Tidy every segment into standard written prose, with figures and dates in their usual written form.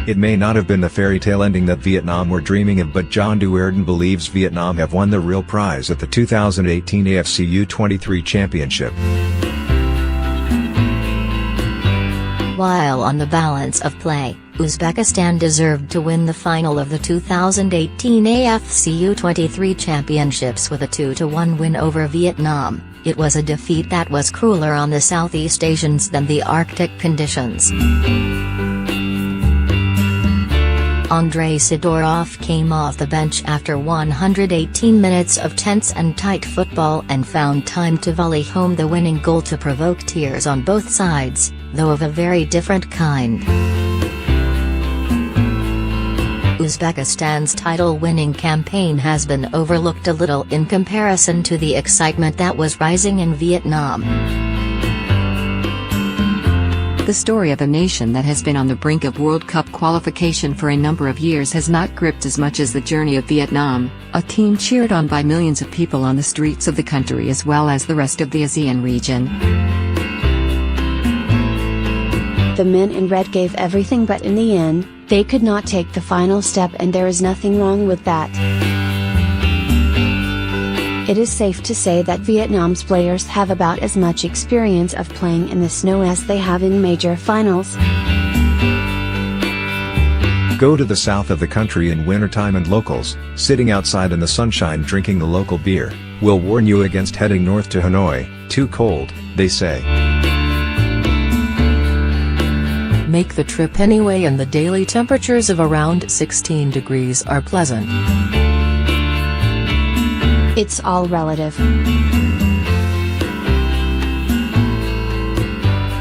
It may not have been the fairy tale ending that Vietnam were dreaming of, but John Duerden believes Vietnam have won the real prize at the 2018 AFC U23 Championship. While on the balance of play, Uzbekistan deserved to win the final of the 2018 AFC U23 Championships with a 2-1 win over Vietnam. It was a defeat that was crueler on the Southeast Asians than the Arctic conditions. Andrei Sidorov came off the bench after 118 minutes of tense and tight football and found time to volley home the winning goal to provoke tears on both sides, though of a very different kind. Uzbekistan's title-winning campaign has been overlooked a little in comparison to the excitement that was rising in Vietnam. The story of a nation that has been on the brink of World Cup qualification for a number of years has not gripped as much as the journey of Vietnam, a team cheered on by millions of people on the streets of the country as well as the rest of the ASEAN region. The men in red gave everything, but in the end, they could not take the final step, and there is nothing wrong with that. It is safe to say that Vietnam's players have about as much experience of playing in the snow as they have in major finals. Go to the south of the country in wintertime and locals, sitting outside in the sunshine drinking the local beer, will warn you against heading north to Hanoi. Too cold, they say. Make the trip anyway, and the daily temperatures of around 16 degrees are pleasant. It's all relative.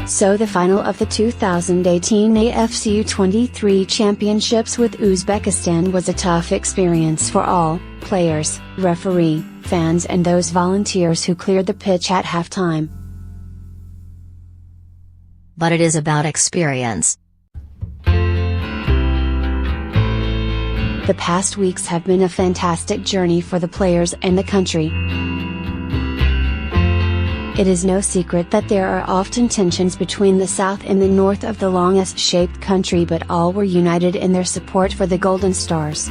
So the final of the 2018 AFC U23 Championships with Uzbekistan was a tough experience for all: players, referee, fans and those volunteers who cleared the pitch at halftime. But it is about experience. The past weeks have been a fantastic journey for the players and the country. It is no secret that there are often tensions between the south and the north of the longest-shaped country, but all were united in their support for the Golden Stars.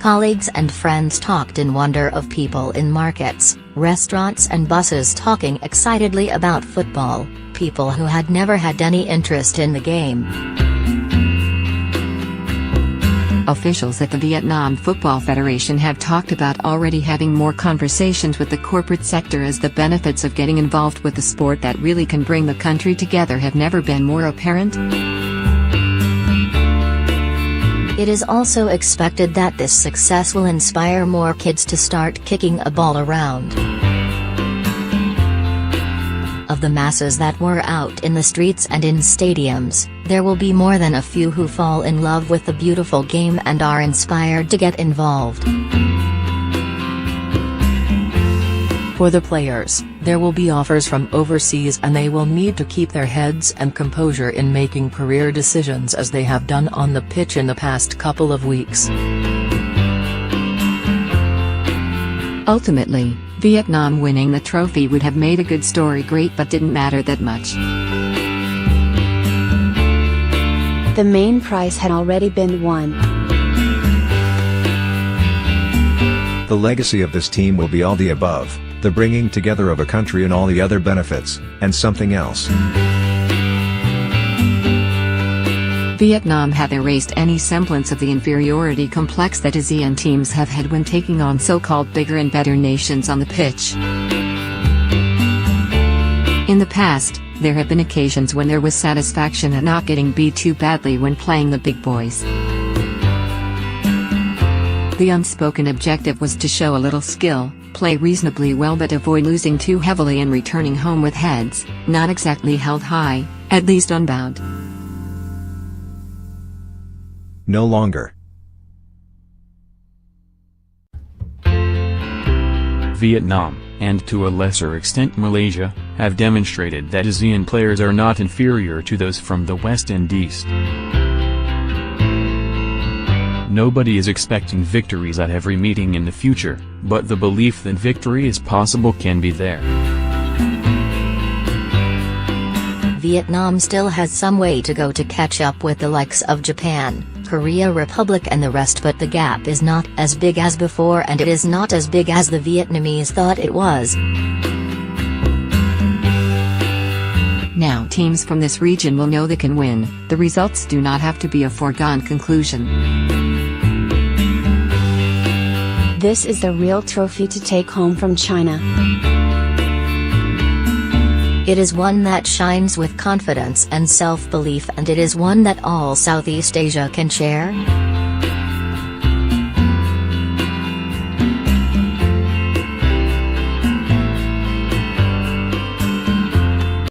Colleagues and friends talked in wonder of people in markets, restaurants and buses talking excitedly about football, people who had never had any interest in the game. Officials at the Vietnam Football Federation have talked about already having more conversations with the corporate sector, as the benefits of getting involved with the sport that really can bring the country together have never been more apparent. It is also expected that this success will inspire more kids to start kicking a ball around. Of the masses that were out in the streets and in stadiums, there will be more than a few who fall in love with the beautiful game and are inspired to get involved. For the players, there will be offers from overseas, and they will need to keep their heads and composure in making career decisions as they have done on the pitch in the past couple of weeks. Ultimately, Vietnam winning the trophy would have made a good story great, but didn't matter that much. The main prize had already been won. The legacy of this team will be all the above: the bringing together of a country and all the other benefits, and something else. Vietnam have erased any semblance of the inferiority complex that ASEAN teams have had when taking on so-called bigger and better nations on the pitch. In the past, there have been occasions when there was satisfaction at not getting beat too badly when playing the big boys. The unspoken objective was to show a little skill, play reasonably well but avoid losing too heavily and returning home with heads, not exactly held high, at least unbowed. No longer. Vietnam, and to a lesser extent Malaysia, have demonstrated that ASEAN players are not inferior to those from the West and East. Nobody is expecting victories at every meeting in the future, but the belief that victory is possible can be there. Vietnam still has some way to go to catch up with the likes of Japan, Korea Republic and the rest, but the gap is not as big as before, and it is not as big as the Vietnamese thought it was. Now teams from this region will know they can win. The results do not have to be a foregone conclusion. This is the real trophy to take home from China. It is one that shines with confidence and self-belief, and it is one that all Southeast Asia can share.